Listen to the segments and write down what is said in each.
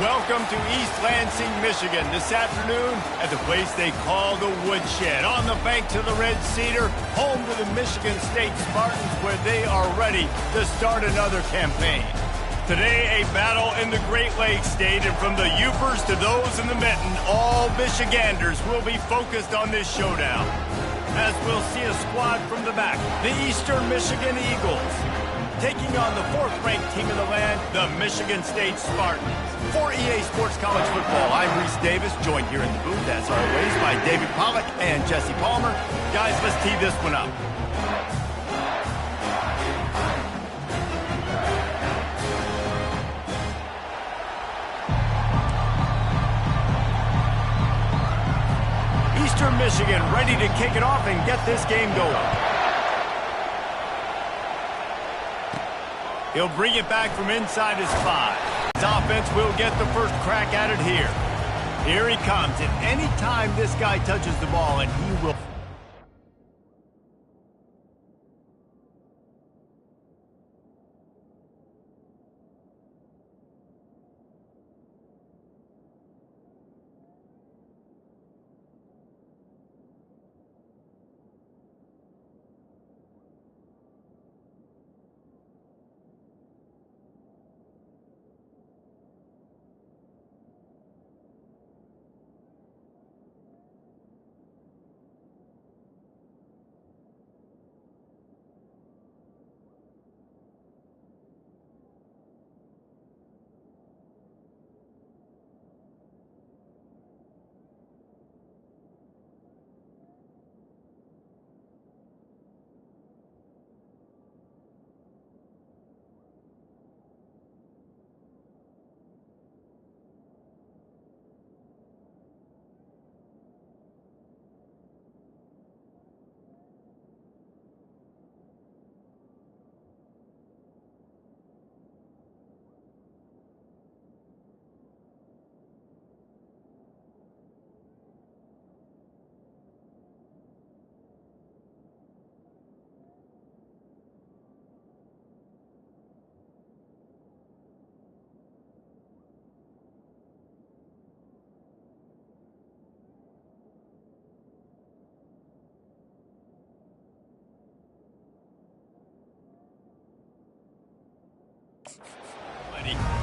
Welcome to East Lansing, Michigan, this afternoon at the place they call the Woodshed, on the banks of the Red Cedar, home to the Michigan State Spartans, where they are ready to start another campaign. Today, a battle in the Great Lakes State, and from the Upers to those in the Mitten, all Michiganders will be focused on this showdown. As we'll see a squad from the back, the Eastern Michigan Eagles, taking on the fourth-ranked team in the land, the Michigan State Spartans. For EA Sports College Football, I'm Reese Davis, joined here in the booth, as always, by David Pollack and Jesse Palmer. Guys, let's tee this one up. Eastern Michigan ready to kick it off and get this game going. He'll bring it back from inside his 5. His offense will get the first crack at it here. Here he comes, and any time this guy touches the ball, and he will...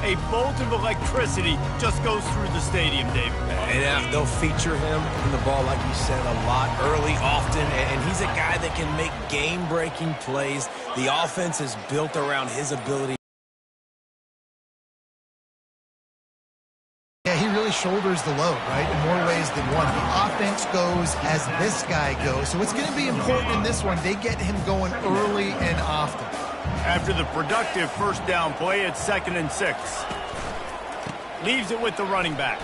A bolt of electricity just goes through the stadium, David. And they'll feature him in the ball, like you said, a lot, early, often, and he's a guy that can make game-breaking plays. The offense is built around his ability. Yeah, he really shoulders the load, right, in more ways than one. The offense goes as this guy goes, so it's going to be important in this one. They get him going early and often. After the productive first down play, it's 2nd and 6. Leaves it with the running back.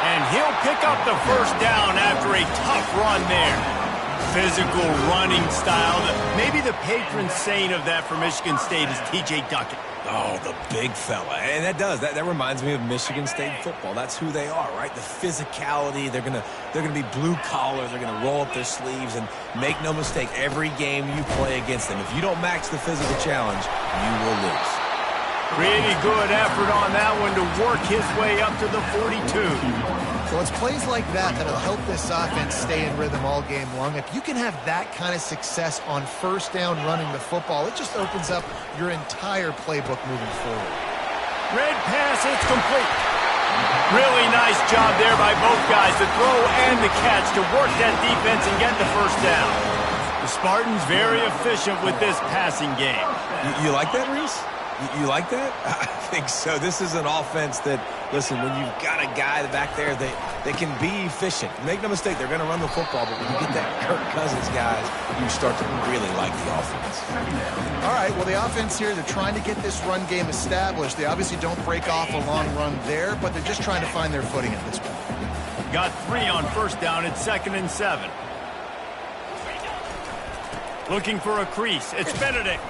And he'll pick up the first down after a tough run there. Physical running style. Maybe the patron saint of that for Michigan State is T.J. Duckett. Oh, the big fella. And that reminds me of Michigan State football. That's who they are, right? The physicality. They're gonna be blue collar. They're gonna roll up their sleeves, and make no mistake, every game you play against them, if you don't match the physical challenge, you will lose. Pretty good effort on that one to work his way up to the 42. Well, it's plays like that that'll help this offense stay in rhythm all game long. If you can have that kind of success on first down running the football, it just opens up your entire playbook moving forward. Red pass, it's complete. Really nice job there by both guys, the throw and the catch, to work that defense and get the first down. The Spartans very efficient with this passing game. You like that, Reese? You like that? I think so. This is an offense that, listen, when you've got a guy back there, they can be efficient. Make no mistake, they're going to run the football, but when you get that Kirk Cousins guys, you start to really like the offense. All right, well, the offense here, they're trying to get this run game established. They obviously don't break off a long run there, but they're just trying to find their footing at this point. Got 3 on first down at 2nd and 7. Looking for a crease. It's Benedict.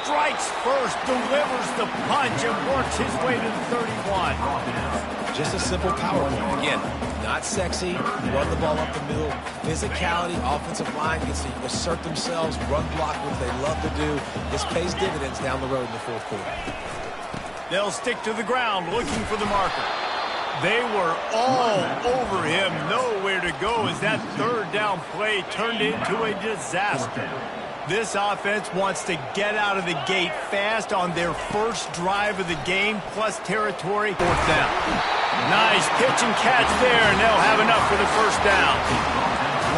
Strikes first, delivers the punch, and works his way to the 31. Just a simple power play. Again, not sexy, run the ball up the middle, physicality, offensive line gets to assert themselves, run block, which they love to do. This pays dividends down the road in the fourth quarter. They'll stick to the ground looking for the marker. They were all over him, nowhere to go as that third down play turned into a disaster. This offense wants to get out of the gate fast on their first drive of the game, plus territory. Fourth down. Nice pitch and catch there, and they'll have enough for the first down.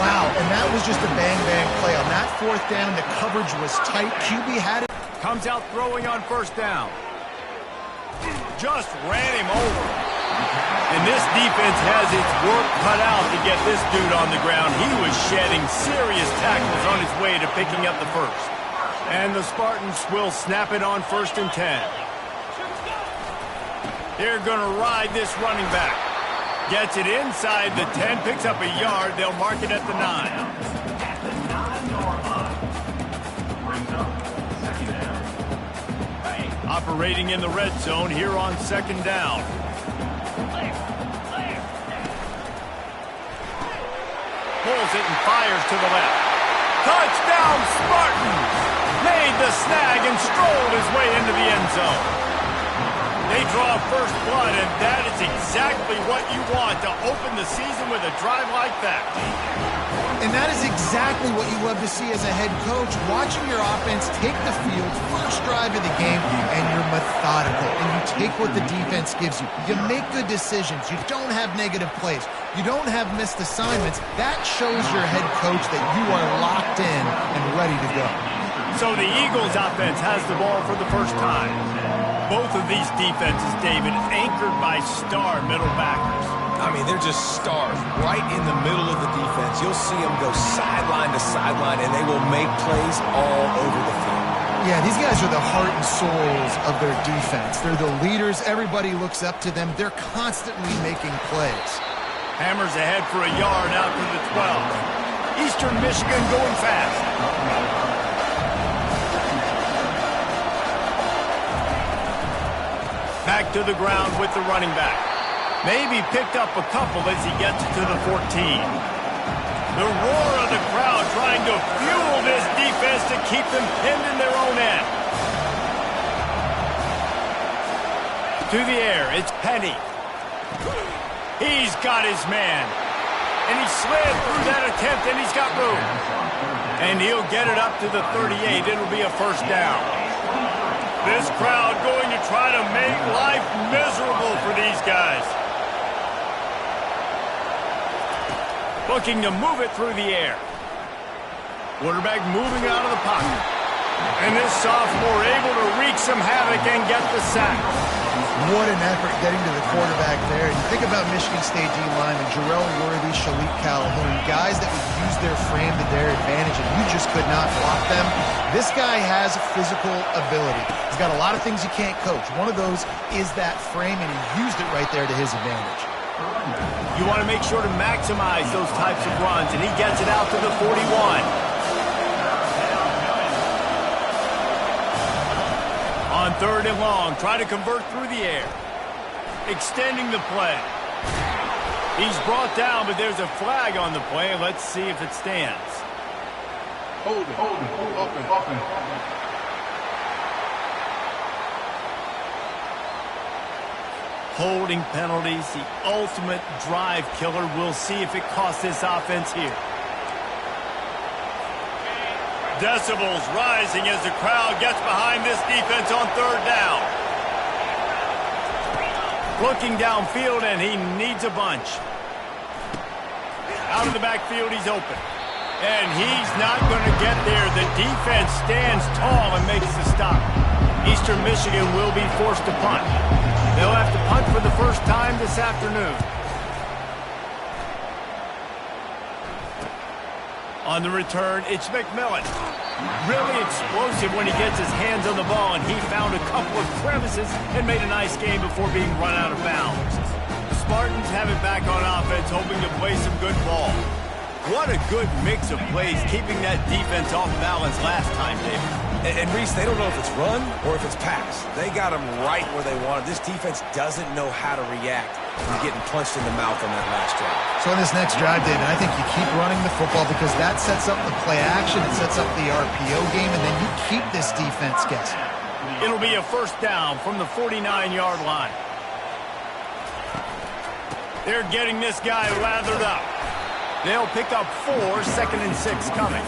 Wow, and that was just a bang-bang play. On that fourth down, the coverage was tight. QB had it. Comes out throwing on first down. Just ran him over. And this defense has its work cut out to get this dude on the ground. He was shedding serious tackles on his way to picking up the first. And the Spartans will snap it on 1st and 10. They're going to ride this running back. Gets it inside the 10, picks up a yard. They'll mark it at the 9. Operating in the red zone here on 2nd down. Pulls it and fires to the left. Touchdown, Spartans! Made the snag and strolled his way into the end zone. They draw first blood, and that is exactly what you want to open the season with a drive like that. And that is exactly what you love to see as a head coach, watching your offense take the field, first drive of the game, and you're methodical, and you take what the defense gives you. You make good decisions. You don't have negative plays. You don't have missed assignments. That shows your head coach that you are locked in and ready to go. So the Eagles offense has the ball for the first time. Both of these defenses, David, anchored by star middle backers. I mean, they're just stars right in the middle of the defense. You'll see them go sideline to sideline, and they will make plays all over the field. Yeah, these guys are the heart and souls of their defense. They're the leaders. Everybody looks up to them. They're constantly making plays. Hammers ahead for a yard out to the 12. Eastern Michigan going fast. Back to the ground with the running back. Maybe picked up a couple as he gets to the 14. The roar of the crowd trying to fuel this defense to keep them pinned in their own end. To the air, it's Penny. He's got his man. And he slid through that attempt, and he's got room. And he'll get it up to the 38. It'll be a first down. This crowd going to try to make life miserable for these guys. Looking to move it through the air. Quarterback moving out of the pocket. And this sophomore able to wreak some havoc and get the sack. What an effort getting to the quarterback there. You think about Michigan State D-linemen, Jarrell Worthy, Shalik Calhoun, guys that would use their frame to their advantage, and you just could not block them. This guy has physical ability. He's got a lot of things you can't coach. One of those is that frame, and he used it right there to his advantage. You want to make sure to maximize those types of runs, and he gets it out to the 41. On 3rd and long, try to convert through the air. Extending the play. He's brought down, but there's a flag on the play. Let's see if it stands. Hold it, open. Holding penalties, the ultimate drive killer. We'll see if it costs this offense here. Decibels rising as the crowd gets behind this defense on 3rd down. Looking downfield, and he needs a bunch. Out of the backfield, he's open. And he's not going to get there. The defense stands tall and makes the stop. Eastern Michigan will be forced to punt. They'll have to punt for the first time this afternoon. On the return, it's McMillan. Really explosive when he gets his hands on the ball, and he found a couple of crevices and made a nice game before being run out of bounds. The Spartans have it back on offense, hoping to play some good ball. What a good mix of plays, keeping that defense off balance last time, David. And Reese, they don't know if it's run or if it's pass. They got them right where they want it. This defense doesn't know how to react from getting punched in the mouth on that last drive. So in this next drive, David, I think you keep running the football because that sets up the play action, it sets up the RPO game, and then you keep this defense guessing. It'll be a first down from the 49-yard line. They're getting this guy lathered up. They'll pick up 4, 2nd and 6 coming.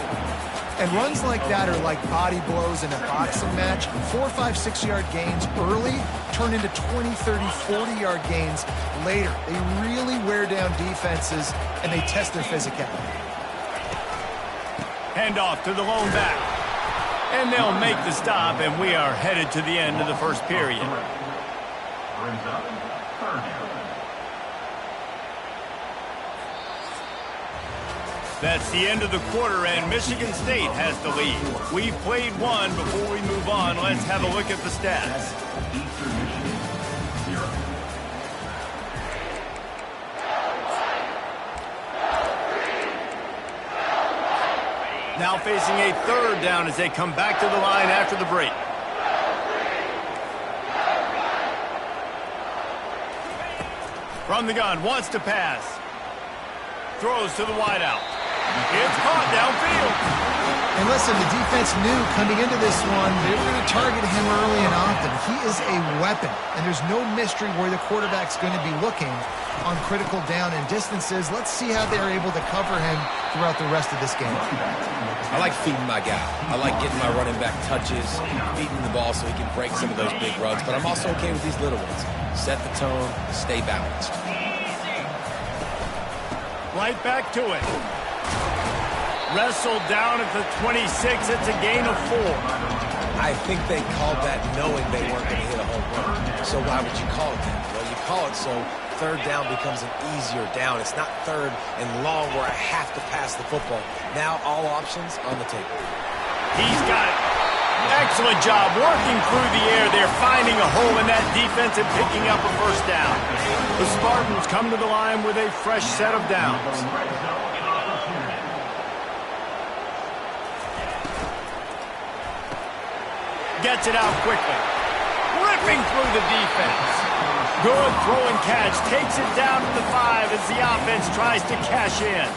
And runs like that are like body blows in a boxing match. 4, 5, 6-yard gains early turn into 20, 30, 40-yard gains later. They really wear down defenses, and they test their physicality. Handoff to the lone back. And they'll make the stop, and we are headed to the end of the first period. That's the end of the quarter, and Michigan State has the lead. We've played one. Before we move on, let's have a look at the stats. Now facing a 3rd down as they come back to the line after the break. From the gun, wants to pass. Throws to the wideout. It's caught downfield. And listen, the defense knew coming into this one, they were going to target him early and often. He is a weapon, and there's no mystery where the quarterback's going to be looking on critical down and distances. Let's see how they're able to cover him throughout the rest of this game. I like feeding my guy. I like getting my running back touches, feeding the ball so he can break some of those big runs, but I'm also okay with these little ones. Set the tone, stay balanced. Right back to it. Wrestled down at the 26. It's a gain of 4. I think they called that knowing they weren't going to hit a home run. So why would you call it that? Well, you call it so 3rd down becomes an easier down. It's not 3rd and long where I have to pass the football. Now all options on the table. He's got it. Excellent job working through the air. They're finding a hole in that defense and picking up a first down. The Spartans come to the line with a fresh set of downs. Gets it out quickly. Ripping through the defense. Good throw and catch. Takes it down to the 5 as the offense tries to cash in.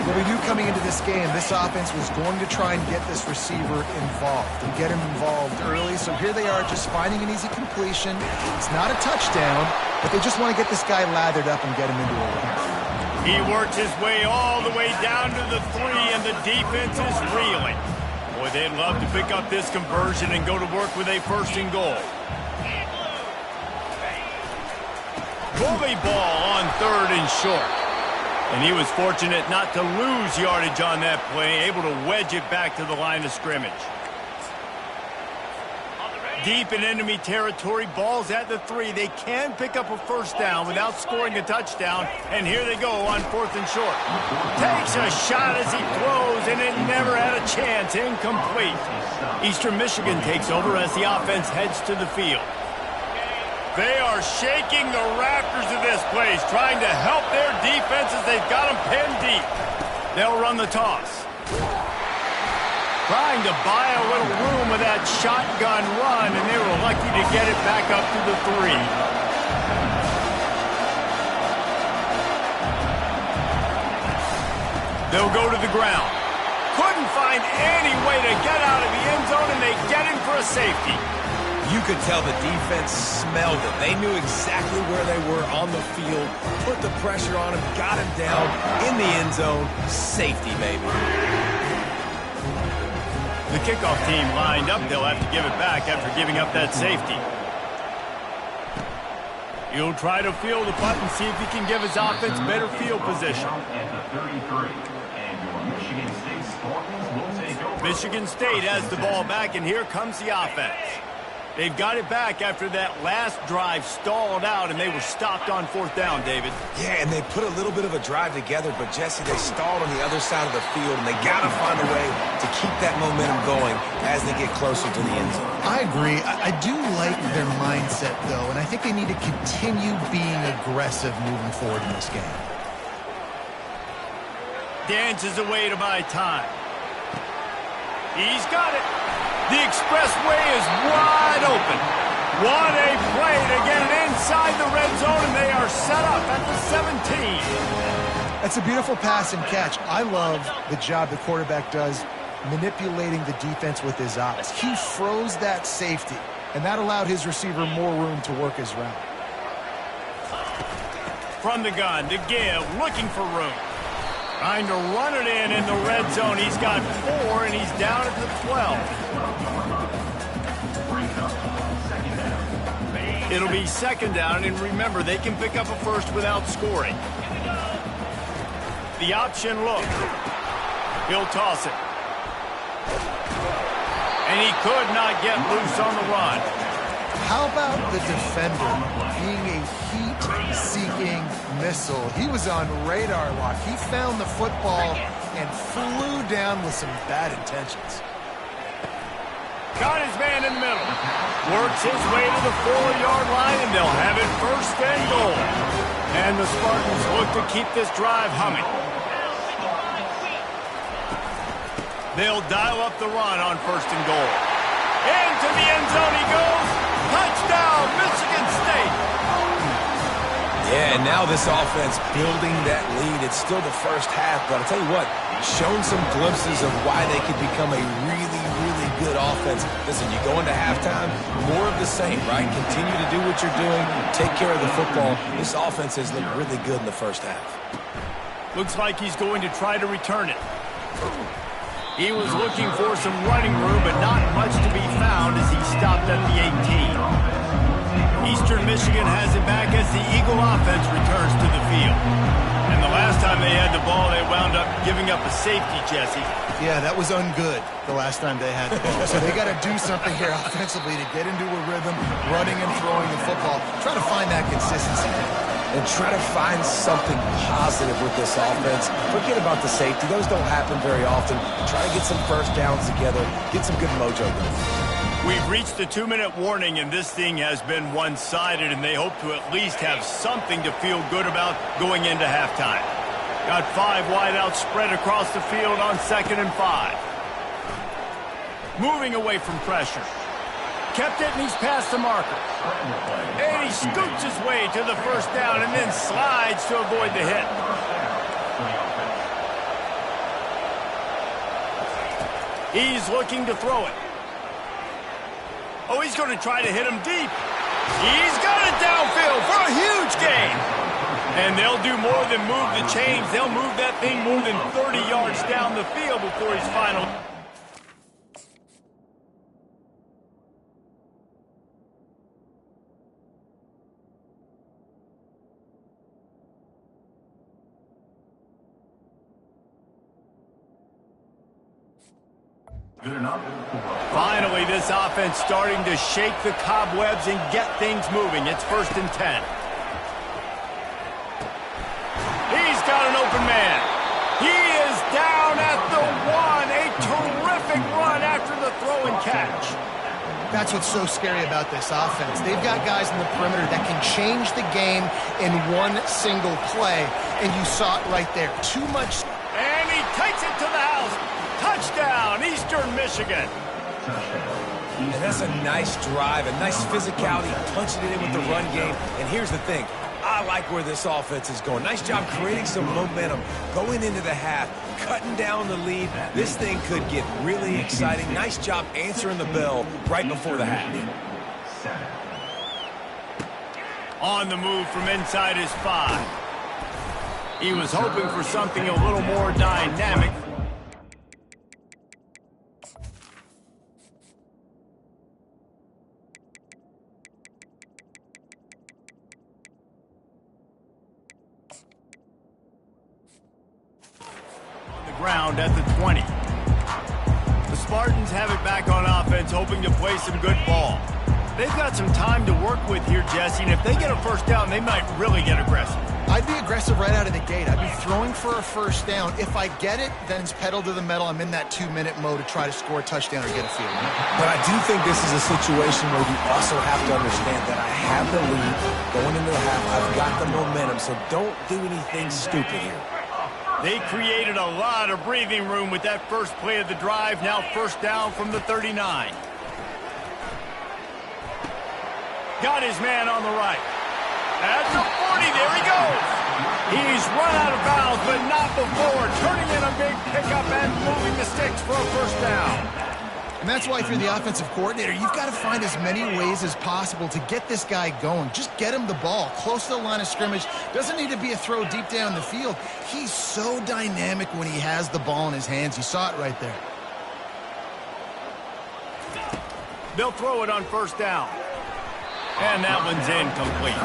Well, we knew coming into this game, this offense was going to try and get this receiver involved and get him involved early. So here they are just finding an easy completion. It's not a touchdown, but they just want to get this guy lathered up and get him into a run. He works his way all the way down to the 3, and the defense is reeling. Boy, they'd love to pick up this conversion and go to work with a 1st and goal. Bully ball on 3rd and short. And he was fortunate not to lose yardage on that play, able to wedge it back to the line of scrimmage. Deep in enemy territory, ball's at the 3. They can pick up a first down without scoring a touchdown, and here they go on 4th and short. Takes a shot as he throws, and it never had a chance. Incomplete. Eastern Michigan takes over as the offense heads to the field. They are shaking the rafters of this place, trying to help their defense as they've got them pinned deep. They'll run the toss. Trying to buy a little room with that shotgun run, and they were lucky to get it back up to the 3. They'll go to the ground. Couldn't find any way to get out of the end zone, and they get in for a safety. You could tell the defense smelled it. They knew exactly where they were on the field, put the pressure on him, got him down in the end zone. Safety, baby. The kickoff team lined up. They'll have to give it back after giving up that safety. He'll try to field the punt and see if he can give his offense better field position. Michigan State has the ball back, and here comes the offense. They've got it back after that last drive stalled out, and they were stopped on 4th down, David. Yeah, and they put a little bit of a drive together, but, Jesse, they stalled on the other side of the field, and they got to find a way to keep that momentum going as they get closer to the end zone. I agree. I do like their mindset, though, and I think they need to continue being aggressive moving forward in this game. Dances away to buy time. He's got it. The expressway is wide open. What a play to get it inside the red zone, and they are set up at the 17. That's a beautiful pass and catch. I love the job the quarterback does manipulating the defense with his eyes. He froze that safety, and that allowed his receiver more room to work his route. From the gun, to give, looking for room. Trying to run it in the red zone. He's got 4, and he's down at the 12. It'll be second down, and remember, they can pick up a first without scoring. The option look. He'll toss it. And he could not get loose on the run. How about the defender being a heat-seeking missile? He was on radar lock. He found the football and flew down with some bad intentions. Got his man in the middle. Works his way to the 4-yard line, and they'll have it first and goal. And the Spartans look to keep this drive humming. They'll dial up the run on first and goal. Into the end zone he goes. Touchdown, Michigan State. Yeah, and now this offense building that lead. It's still the first half, but I'll tell you what, shown some glimpses of why they could become a really, really good offense. Listen, you go into halftime, more of the same, right? Continue to do what you're doing, take care of the football. This offense has looked really good in the first half. Looks like he's going to try to return it. He was looking for some running room, but not much to be found as he stopped at the 18. Eastern Michigan has it back as the Eagle offense returns to the field. And the last time they had the ball, they wound up giving up a safety, Jesse. Yeah, that was ungood the last time they had the ball. So they got to do something here offensively to get into a rhythm, running and throwing the football. Try to find that consistency. And try to find something positive with this offense. Forget about the safety. Those don't happen very often. Try to get some first downs together. Get some good mojo going. We've reached the 2-minute warning, and this thing has been one-sided, and they hope to at least have something to feel good about going into halftime. Got 5 wideouts spread across the field on 2nd and 5. Moving away from pressure. Kept it, and he's past the marker. And he scoots his way to the first down and then slides to avoid the hit. He's looking to throw it. Oh, he's going to try to hit him deep. He's got it downfield for a huge gain. And they'll do more than move the chains. They'll move that thing more than 30 yards down the field before he's final. Finally, this offense starting to shake the cobwebs and get things moving. It's 1st and 10. He's got an open man. He is down at the 1. A terrific run after the throw and catch. That's what's so scary about this offense. They've got guys in the perimeter that can change the game in one single play, and you saw it right there. Too much. And he takes it to the house. Touchdown, Eastern Michigan. And that's a nice drive, a nice physicality, punching it in with the run game. And here's the thing. I like where this offense is going. Nice job creating some momentum, going into the half, cutting down the lead. This thing could get really exciting. Nice job answering the bell right before the half. On the move from inside his 5. He was hoping for something a little more dynamic. Ground at the 20. The Spartans have it back on offense, hoping to play some good ball. They've got some time to work with here, Jesse, and if they get a first down, they might really get aggressive. I'd be aggressive right out of the gate. I'd be throwing for a first down. If I get it, then it's pedal to the metal. I'm in that 2-minute mode to try to score a touchdown or get a field. But I do think this is a situation where you also have to understand that I have the lead going into the half. I've got the momentum, so don't do anything stupid here. They created a lot of breathing room with that first play of the drive. Now first down from the 39. Got his man on the right. At the 40, there he goes. He's run out of bounds, but not before. Turning in a big pickup and moving the sticks for a first down. And that's why if you're the offensive coordinator, you've got to find as many ways as possible to get this guy going. Just get him the ball close to the line of scrimmage. Doesn't need to be a throw deep down the field. He's so dynamic when he has the ball in his hands. You saw it right there. They'll throw it on first down. And that one's incomplete.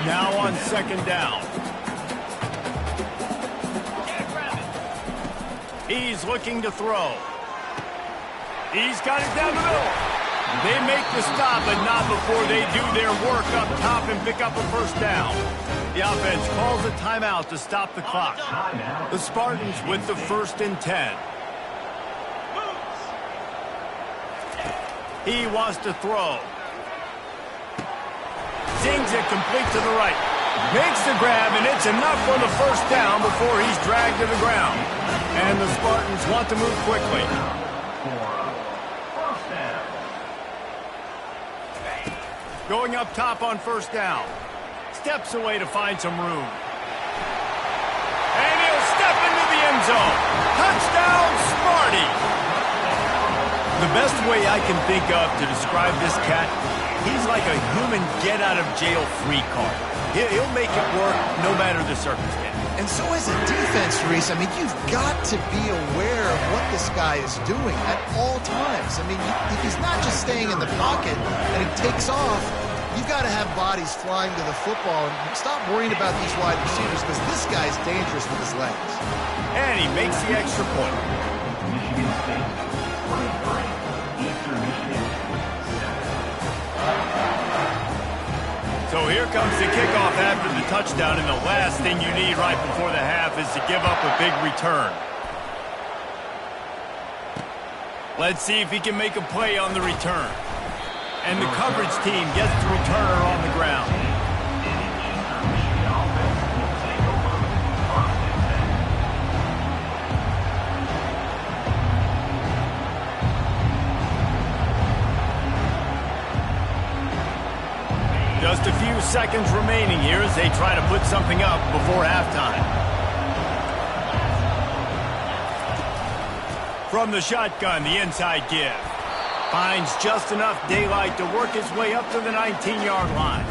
Now on second down. He's looking to throw. He's got it down the middle. They make the stop, but not before they do their work up top and pick up a first down. The offense calls a timeout to stop the clock. The Spartans with the 1st and 10. He wants to throw. Zings it complete to the right. Makes the grab, and it's enough for the first down before he's dragged to the ground. And the Spartans want to move quickly. Going up top on first down. Steps away to find some room. And he'll step into the end zone. Touchdown, Sparty! The best way I can think of to describe this cat, he's like a human get-out-of-jail-free card. He'll make it work no matter the circumstance. And so as a defense, Reese, I mean, you've got to be aware of what this guy is doing at all times. I mean, if he's not just staying in the pocket and he takes off, you've got to have bodies flying to the football and stop worrying about these wide receivers because this guy's dangerous with his legs. And he makes the extra point. Michigan State, 23, Eastern Michigan. So here comes the kickoff after the touchdown, and the last thing you need right before the half is to give up a big return. Let's see if he can make a play on the return. And the coverage team gets the returner on the ground. Just a few seconds remaining here as they try to put something up before halftime. From the shotgun, the inside give. Finds just enough daylight to work his way up to the 19-yard line.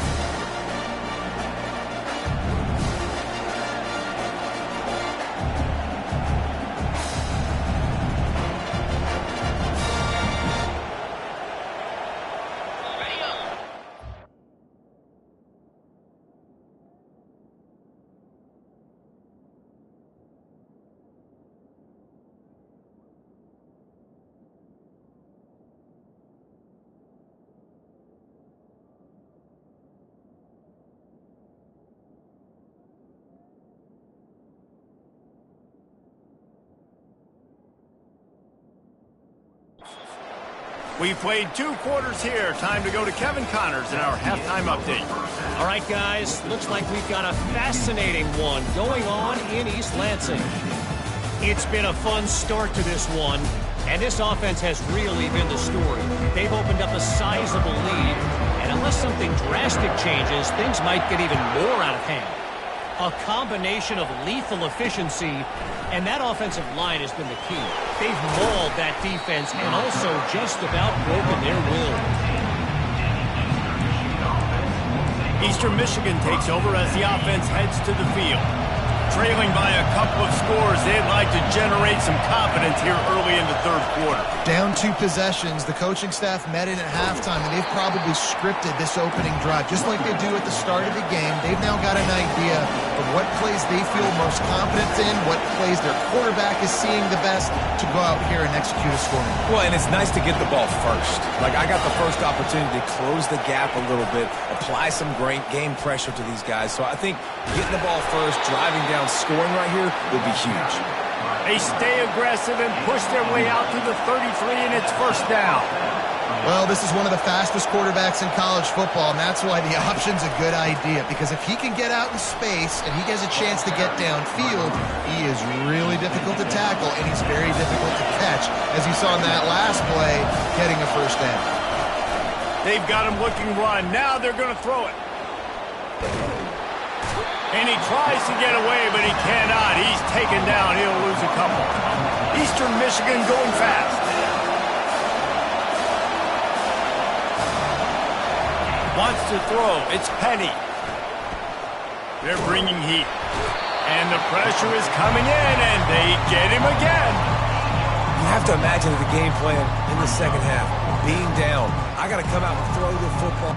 We've played 2 quarters here. Time to go to Kevin Connors in our halftime update. All right, guys. Looks like we've got a fascinating one going on in East Lansing. It's been a fun start to this one, and this offense has really been the story. They've opened up a sizable lead, and unless something drastic changes, things might get even more out of hand. A combination of lethal efficiency, and that offensive line has been the key. They've mauled that defense and also just about broken their will. Eastern Michigan takes over as the offense heads to the field. Trailing by a couple of scores, they'd like to generate some confidence here early in the 3rd quarter. Down 2 possessions, the coaching staff met in at halftime, and they've probably scripted this opening drive. Just like they do at the start of the game, they've now got an idea of what plays they feel most confident in, what plays their quarterback is seeing the best to go out here and execute a scoring. Well, and it's nice to get the ball first. Like, I got the first opportunity to close the gap a little bit, apply some great game pressure to these guys. So I think getting the ball first, driving down, scoring right here would be huge. They stay aggressive and push their way out to the 33, and it's first down. Well, this is one of the fastest quarterbacks in college football, and that's why the option's a good idea, because if he can get out in space and he gets a chance to get downfield, he is really difficult to tackle, and he's very difficult to catch, as you saw in that last play, getting a first down. They've got him looking run. Now they're going to throw it. And he tries to get away, but he cannot. He's taken down. He'll lose a couple. Eastern Michigan going fast. Wants to throw. It's Penny. They're bringing heat. And the pressure is coming in, and they get him again. You have to imagine the game plan in the second half. Being down, I got to come out and throw the football.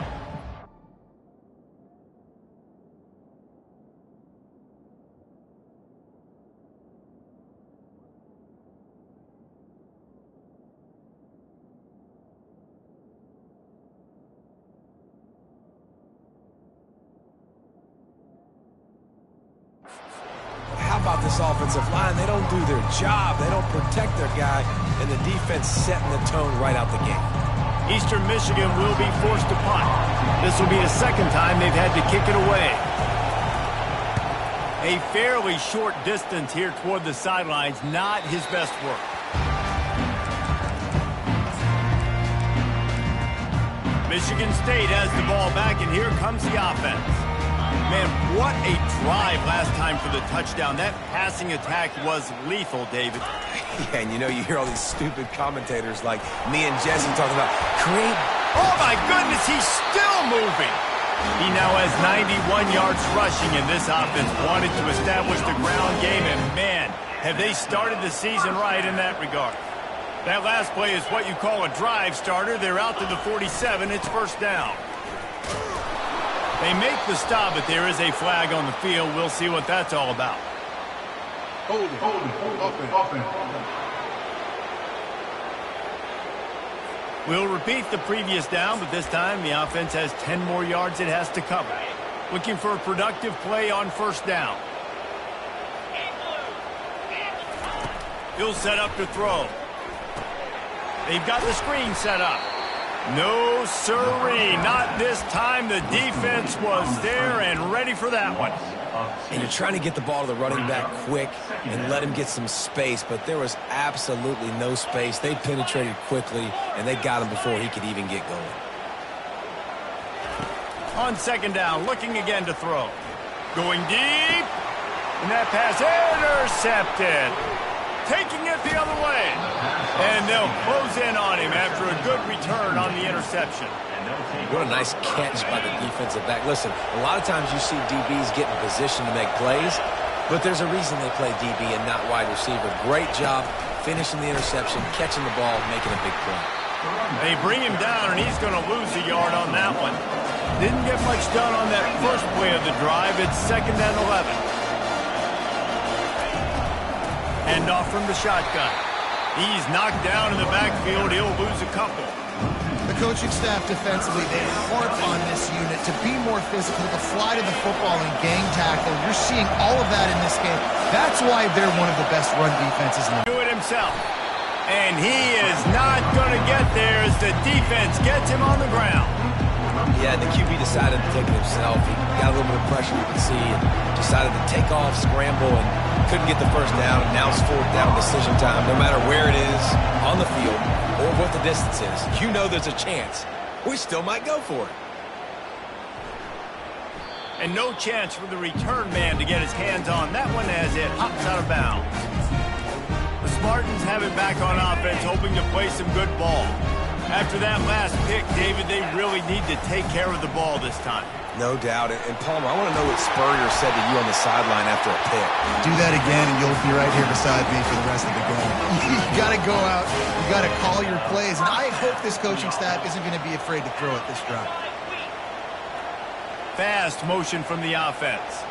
How about this offensive line? They don't do their job. They don't protect their guy, and the defense setting the tone right out the gate. Eastern Michigan will be forced to punt. This will be the second time they've had to kick it away. A fairly short distance here toward the sidelines, not his best work. Michigan State has the ball back, and here comes the offense. Man, what a drive last time for the touchdown. That passing attack was lethal, David. Yeah, and you know, you hear all these stupid commentators like me and Jesse talking about create. Oh, my goodness, he's still moving. He now has 91 yards rushing, and this offense wanted to establish the ground game, and man, have they started the season right in that regard. That last play is what you call a drive starter. They're out to the 47. It's first down. They make the stop, but there is a flag on the field. We'll see what that's all about. Hold it. Offense. We'll repeat the previous down, but this time the offense has 10 more yards it has to cover. Looking for a productive play on first down. He'll set up to throw. They've got the screen set up. No sirree, not this time. The defense was there and ready for that one. And you're trying to get the ball to the running back quick and let him get some space, but there was absolutely no space. They penetrated quickly, and they got him before he could even get going. On second down, looking again to throw. Going deep, and that pass intercepted. Taking it the other way. And they'll close in on him after a good return on the interception. What a nice catch by the defensive back. Listen, a lot of times you see DBs get in position to make plays, but there's a reason they play DB and not wide receiver. Great job finishing the interception, catching the ball, making a big play. They bring him down, and he's going to lose a yard on that one. Didn't get much done on that first play of the drive. It's 2nd and 11. Hand off from the shotgun. He's knocked down in the backfield. He'll lose a couple. The coaching staff defensively, they harp on this unit to be more physical, to fly to the football and gang tackle. You're seeing all of that in this game. That's why they're one of the best run defenses in the do it himself. And he is not going to get there as the defense gets him on the ground. Yeah, the QB decided to take it himself. He got a little bit of pressure, you can see, and decided to take off, scramble, and couldn't get the first down. And now it's 4th down, decision time. No matter where it is on the field or what the distance is, you know there's a chance. We still might go for it. And no chance for the return man to get his hands on that one as it hops out of bounds. The Spartans have it back on offense, hoping to play some good ball. After that last pick, David, they really need to take care of the ball this time. No doubt. And Palmer, I want to know what Spurrier said to you on the sideline after a pick. Do that again, and you'll be right here beside me for the rest of the game. You got to go out. You got to call your plays, and I hope this coaching staff isn't going to be afraid to throw it this drive. Fast motion from the offense.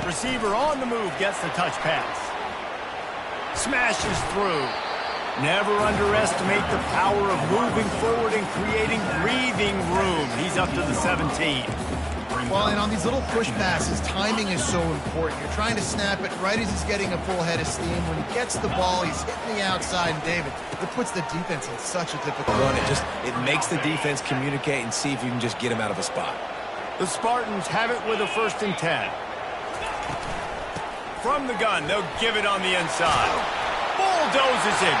Receiver on the move gets the touch pass. Smashes through. Never underestimate the power of moving forward and creating breathing room. He's up to the 17. Well, and on these little push passes, timing is so important. You're trying to snap it right as he's getting a full head of steam. When he gets the ball, he's hitting the outside. And David, it puts the defense in such a difficult run. It makes the defense communicate and see if you can just get him out of a spot. The Spartans have it with a 1st and 10. From the gun, they'll give it on the inside. Bulldozes him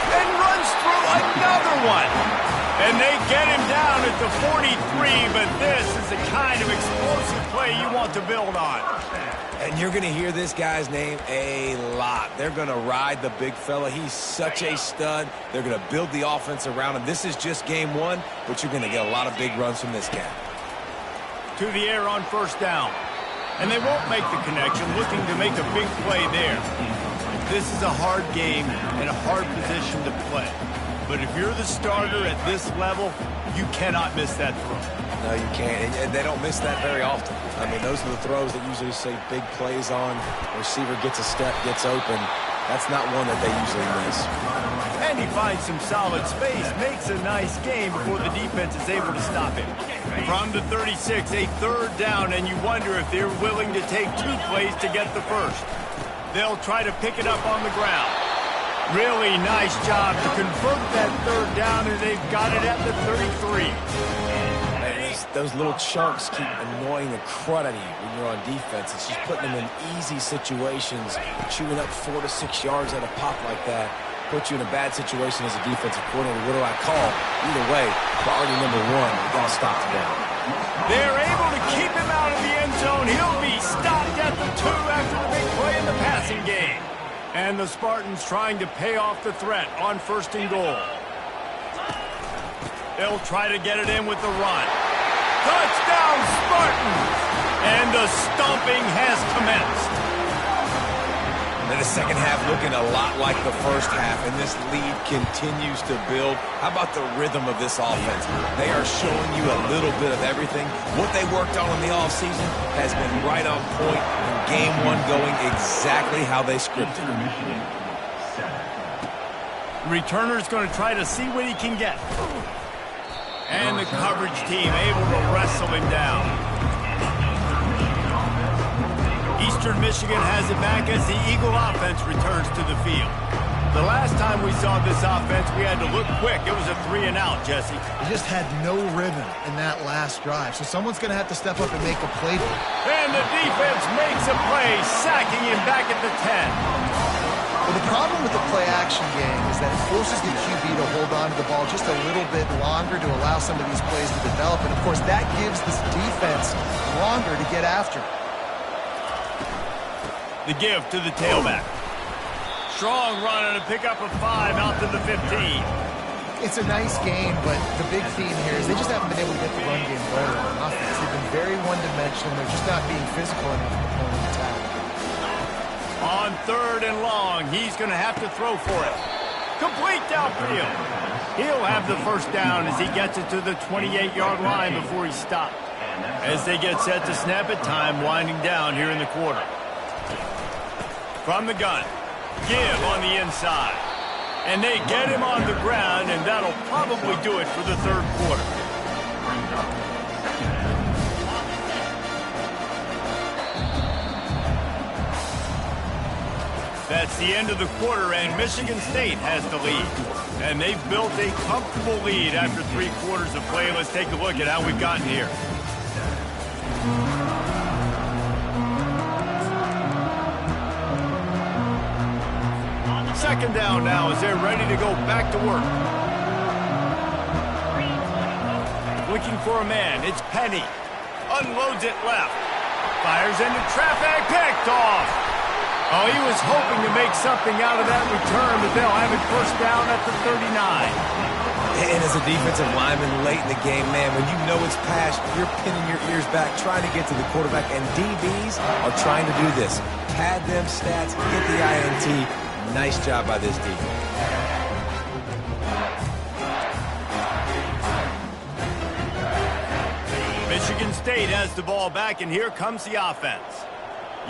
and runs through another one. And they get him down at the 43, but this is the kind of explosive play you want to build on. And you're going to hear this guy's name a lot. They're going to ride the big fella. He's such a stud. They're going to build the offense around him. This is just game one, but you're going to get a lot of big runs from this guy. To the air on first down. And they won't make the connection, looking to make a big play there. This is a hard game and a hard position to play. But if you're the starter at this level, you cannot miss that throw. No, you can't. And they don't miss that very often. I mean, those are the throws that usually say big plays on. The receiver gets a step, gets open. That's not one that they usually miss. And he finds some solid space, makes a nice game before the defense is able to stop him. From the 36, a third down, and you wonder if they're willing to take 2 plays to get the first. They'll try to pick it up on the ground. Really nice job to convert that third down, and they've got it at the 33. Those little chunks keep annoying the crud out of you when you're on defense. It's just putting them in easy situations, chewing up 4 to 6 yards at a pop like that. Put you in a bad situation as a defensive coordinator. What do I call? Either way, priority number 1, we got to stop the run. They're able to keep him out of the end zone. He'll be stopped at the 2 after the big play in the passing game. And the Spartans trying to pay off the threat on first and goal. They'll try to get it in with the run. Touchdown, Spartans! And the stomping has commenced. And the second half looking a lot like the first half, and this lead continues to build. How about the rhythm of this offense? They are showing you a little bit of everything. What they worked on in the offseason has been right on point, and game 1 going exactly how they scripted it. The returner's going to try to see what he can get. And the coverage team able to wrestle him down. Eastern Michigan has it back as the Eagle offense returns to the field. The last time we saw this offense, we had to look quick. It was a 3 and out, Jesse. They just had no rhythm in that last drive, so someone's going to have to step up and make a play. And the defense makes a play, sacking him back at the 10. Well, the problem with the play-action game is that it forces the QB to hold on to the ball just a little bit longer to allow some of these plays to develop. And, of course, that gives this defense longer to get after. The give to the tailback. Strong run and a pickup of 5 out to the 15. It's a nice game, but the big theme here is they just haven't been able to get the run game going on offense. They've been very one-dimensional. They're just not being physical enough to pull an attack. On 3rd and long, he's going to have to throw for it. Complete downfield. He'll have the first down as he gets it to the 28-yard line before he's stopped. As they get set to snap it, time winding down here in the quarter. From the gun, give on the inside. And they get him on the ground, and that'll probably do it for the 3rd quarter. That's the end of the quarter, and Michigan State has the lead. And they've built a comfortable lead after 3 quarters of play. Let's take a look at how we've gotten here. Second down now as they're ready to go back to work. Looking for a man, it's Penny. Unloads it left. Fires into traffic, picked off. Oh, he was hoping to make something out of that return, but they'll have it first down at the 39. And as a defensive lineman late in the game, man, when you know it's past, you're pinning your ears back, trying to get to the quarterback, and DBs are trying to do this. Pad them stats, get the INT. Nice job by this defense. Michigan State has the ball back, and here comes the offense.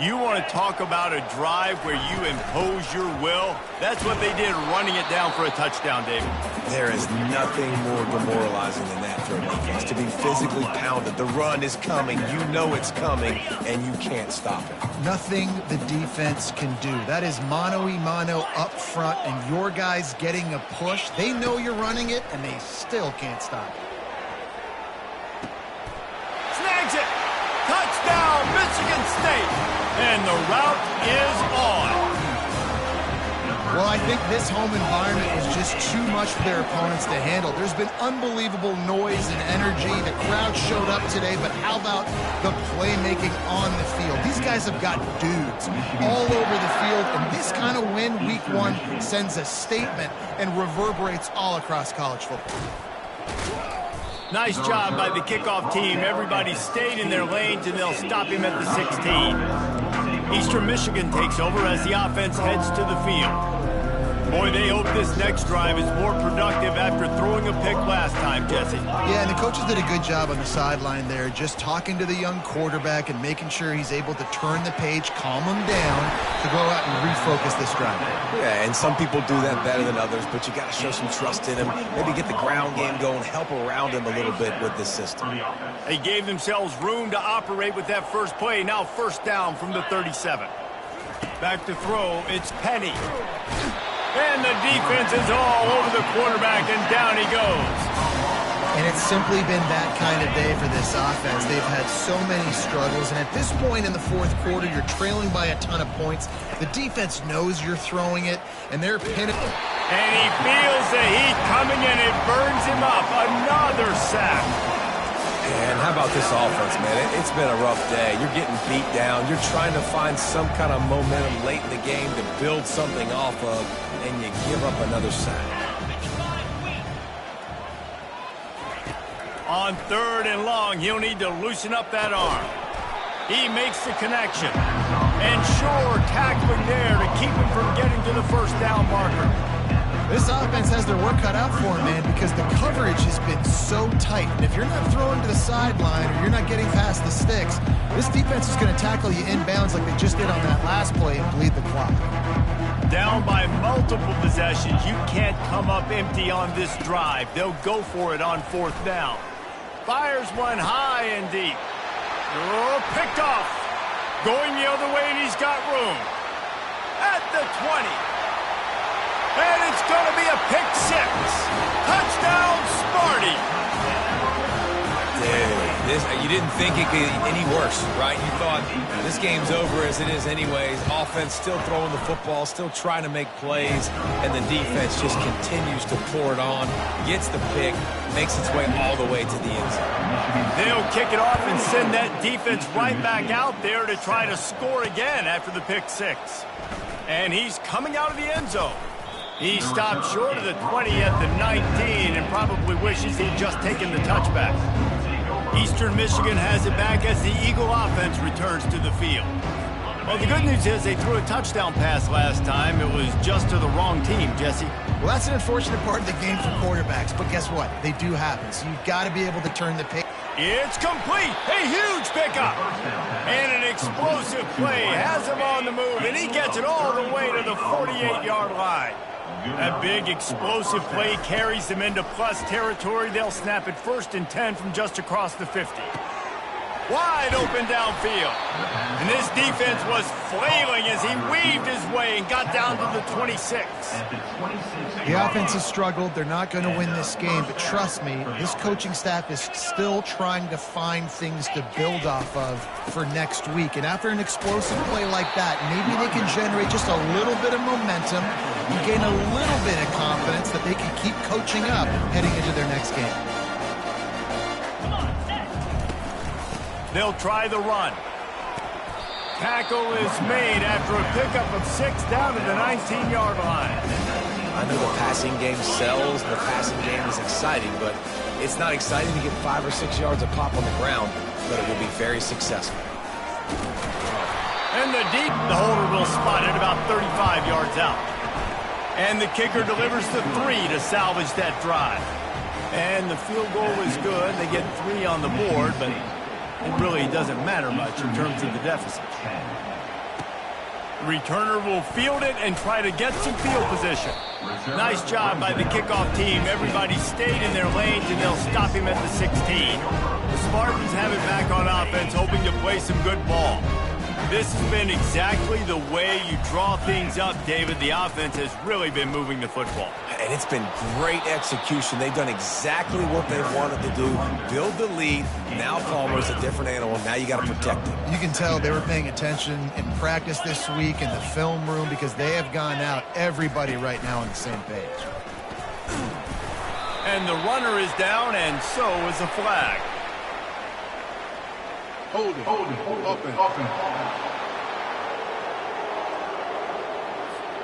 You want to talk about a drive where you impose your will? That's what they did, running it down for a touchdown, David. There is nothing more demoralizing than that for a defense, to be physically pounded. The run is coming, you know it's coming, and you can't stop it. Nothing the defense can do. That is mano-a-mano up front, and your guys getting a push. They know you're running it, and they still can't stop it. Snags it! Touchdown, Michigan State! And the route is on. Well, I think this home environment was just too much for their opponents to handle. There's been unbelievable noise and energy. The crowd showed up today, but how about the playmaking on the field? These guys have got dudes all over the field, and this kind of win week 1 sends a statement and reverberates all across college football. Nice job by the kickoff team. Everybody stayed in their lanes, and they'll stop him at the 16. Eastern Michigan takes over as the offense heads to the field. Boy, they hope this next drive is more productive after throwing a pick last time, Jesse. Yeah, and the coaches did a good job on the sideline there, just talking to the young quarterback and making sure he's able to turn the page, calm him down, to go out and refocus this drive. Yeah, and some people do that better than others, but you got to show some trust in him. Maybe get the ground game going, help around him a little bit with this system. They gave themselves room to operate with that first play. Now first down from the 37. Back to throw, it's Penny. And the defense is all over the quarterback, and down he goes. And it's simply been that kind of day for this offense. They've had so many struggles, and at this point in the fourth quarter, you're trailing by a ton of points. The defense knows you're throwing it, and they're pinning. And he feels the heat coming, and it burns him up. Another sack. And how about this offense, man? It's been a rough day. You're getting beat down. You're trying to find some kind of momentum late in the game to build something off of, and you give up another sack. On 3rd and long, he'll need to loosen up that arm. He makes the connection. And sure, tackling there to keep him from getting to the first down marker. This offense has their work cut out for them, man, because the coverage has been so tight. And if you're not throwing to the sideline or you're not getting past the sticks, this defense is going to tackle you inbounds like they just did on that last play and bleed the clock. Down by multiple possessions. You can't come up empty on this drive. They'll go for it on 4th down. Fires one high and deep. Oh, picked off. Going the other way, and he's got room. At the 20. And it's going to be a pick 6. Touchdown, Sparty. You didn't think it could get any worse, right? You thought this game's over as it is anyways. Offense still throwing the football, still trying to make plays, and the defense just continues to pour it on, gets the pick, makes its way all the way to the end zone. They'll kick it off and send that defense right back out there to try to score again after the pick 6. And he's coming out of the end zone. He stopped short of the 20 at the 19 and probably wishes he'd just taken the touchback. Eastern Michigan has it back as the Eagle offense returns to the field. Well, the good news is they threw a touchdown pass last time. It was just to the wrong team, Jesse. Well, that's an unfortunate part of the game for quarterbacks, but guess what? They do happen, so you've got to be able to turn the page. It's complete. A huge pickup. And an explosive play has him on the move, and he gets it all the way to the 48-yard line. That big explosive play carries them into plus territory. They'll snap it 1st and 10 from just across the 50. Wide open downfield. And this defense was flailing as he weaved his way and got down to the 26. The offense has struggled. They're not going to win this game, but trust me, this coaching staff is still trying to find things to build off of for next week. And after an explosive play like that, maybe they can generate just a little bit of momentum and gain a little bit of confidence that they can keep coaching up heading into their next game. They'll try the run. Tackle is made after a pickup of 6 down to the 19-yard line. I know the passing game sells, the passing game is exciting, but it's not exciting to get 5 or 6 yards of pop on the ground, but it will be very successful. And the holder will spot it about 35 yards out. And the kicker delivers the 3 to salvage that drive. And the field goal is good. They get 3 on the board, but it really doesn't matter much in terms of the deficit. The returner will field it and try to get some field position. Nice job by the kickoff team. Everybody stayed in their lanes, and they'll stop him at the 16. The Spartans have it back on offense, hoping to play some good ball. This has been exactly the way you draw things up, David. The offense has really been moving the football. And it's been great execution. They've done exactly what they wanted to do. Build the lead. Now Palmer's a different animal. Now you got to protect him. You can tell they were paying attention in practice this week in the film room because they have gone out, everybody right now on the same page. And the runner is down, and so is a flag. Hold it. Offense.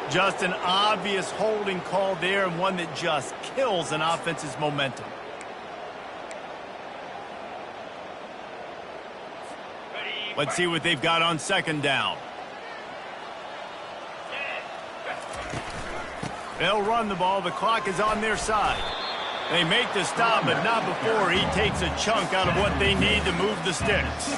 Just an obvious holding call there, and one that just kills an offense's momentum. Let's see what they've got on second down. They'll run the ball. The clock is on their side. They make the stop, but not before he takes a chunk out of what they need to move the sticks.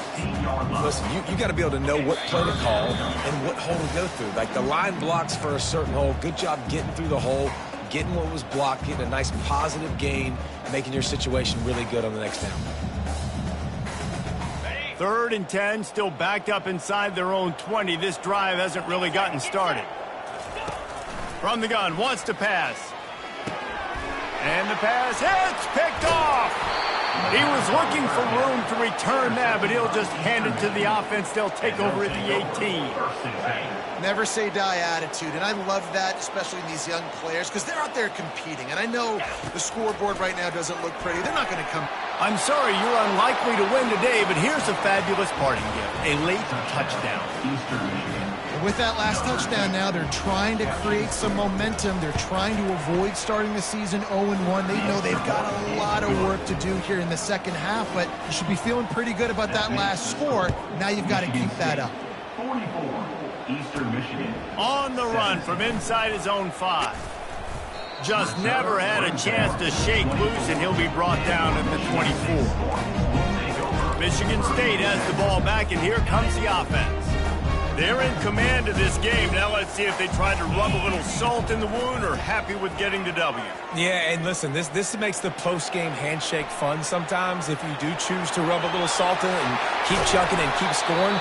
Listen, you got to be able to know what play to call and what hole to go through. Like the line blocks for a certain hole. Good job getting through the hole, getting what was blocked, getting a nice positive gain, making your situation really good on the next down. 3rd and 10, still backed up inside their own 20. This drive hasn't really gotten started. From the gun, wants to pass. And the pass hits, picked off. He was looking for room to return that, but he'll just hand it to the offense. They'll take over at the 18. Never say die attitude, and I love that, especially in these young players, because they're out there competing. And I know the scoreboard right now doesn't look pretty. They're not going to come. I'm sorry, you're unlikely to win today, but here's a fabulous parting gift. A late touchdown. And with that last touchdown now, they're trying to create some momentum. They're trying to avoid starting the season 0-1. They know they've got a lot of work to do here in the second half, but you should be feeling pretty good about that last score. Now you've got to keep that up. 44, Eastern Michigan. On the run from inside his own 5. Just never had a chance to shake loose, and he'll be brought down at the 24. Michigan State has the ball back, and here comes the offense. They're in command of this game. Now let's see if they try to rub a little salt in the wound or happy with getting the W. Yeah, and listen, this makes the post-game handshake fun sometimes. If you do choose to rub a little salt in it and keep chucking and keep scoring,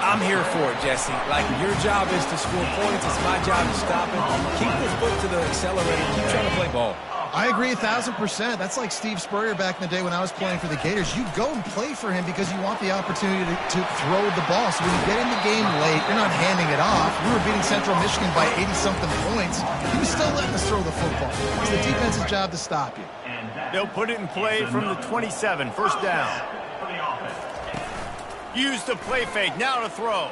I'm here for it, Jesse. Like, your job is to score points. It's my job to stop it. Keep the foot to the accelerator. Keep trying to play ball. I agree 1,000%. That's like Steve Spurrier back in the day when I was playing for the Gators. You go and play for him because you want the opportunity to throw the ball. So when you get in the game late, you're not handing it off. We were beating Central Michigan by 80-something points. He was still letting us throw the football. It's the defense's job to stop you. They'll put it in play from the 27, first down. Use the play fake, now to throw.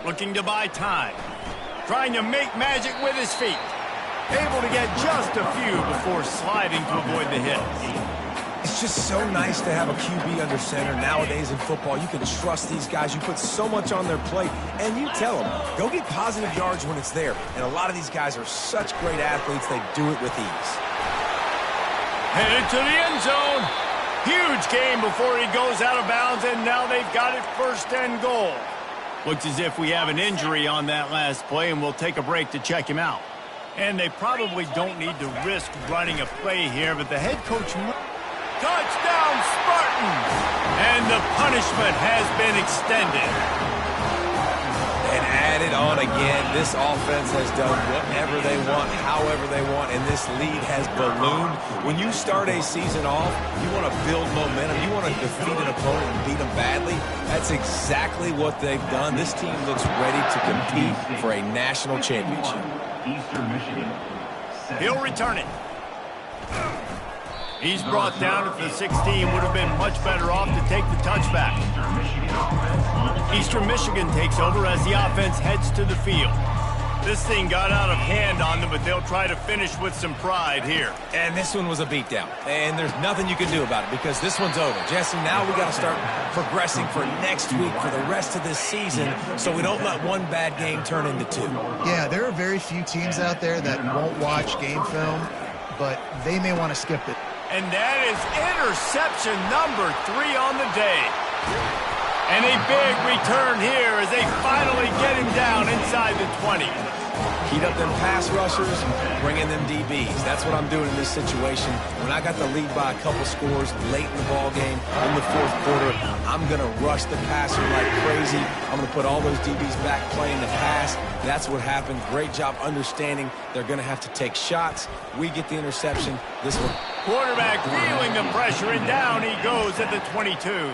Looking to buy time. Trying to make magic with his feet. Able to get just a few before sliding to avoid the hit. It's just so nice to have a QB under center nowadays in football. You can trust these guys. You put so much on their plate, and you tell them, go get positive yards when it's there. And a lot of these guys are such great athletes, they do it with ease. Headed to the end zone. Huge gain before he goes out of bounds, and now they've got it 1st and goal. Looks as if we have an injury on that last play, and we'll take a break to check him out. And they probably don't need to risk running a play here, but the head coach... Touchdown, Spartans! And the punishment has been extended. And added on again, this offense has done whatever they want, however they want, and this lead has ballooned. When you start a season off, you want to build momentum. You want to defeat an opponent and beat them badly. That's exactly what they've done. This team looks ready to compete for a national championship. Eastern Michigan. He'll return it. He's brought down at the 16. Would have been much better off to take the touchback. Eastern Michigan takes over as the offense heads to the field. This thing got out of hand on them, but they'll try to finish with some pride here. And this one was a beatdown. And there's nothing you can do about it because this one's over. Jesse, now we got to start progressing for next week, for the rest of this season, so we don't let one bad game turn into 2. Yeah, there are very few teams out there that won't watch game film, but they may want to skip it. And that is interception number 3 on the day. And a big return here as they finally get him down inside the 20. Heat up them pass rushers, bring in them DBs. That's what I'm doing in this situation. When I got the lead by a couple scores late in the ball game, in the fourth quarter, I'm going to rush the passer like crazy. I'm going to put all those DBs back playing the pass. That's what happened. Great job understanding they're going to have to take shots. We get the interception. This one. Quarterback feeling the pressure, and down he goes at the 22.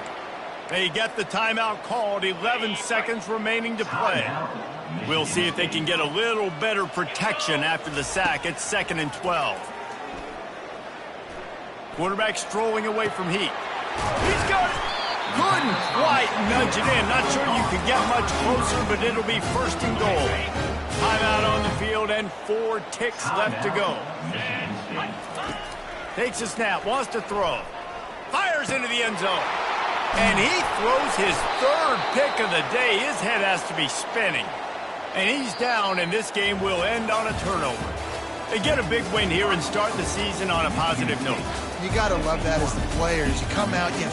They get the timeout called, 11 seconds remaining to play. We'll see if they can get a little better protection after the sack. It's 2nd and 12. Quarterback strolling away from Heat. He's got it. Couldn't quite nudge it in. Not sure you could get much closer, but it'll be 1st and goal. Timeout on the field and 4 ticks left to go. Takes a snap, wants to throw. Fires into the end zone. And he throws his 3rd pick of the day. His head has to be spinning. And he's down, and this game will end on a turnover. They get a big win here and start the season on a positive note. You got to love that as the players. You come out, you have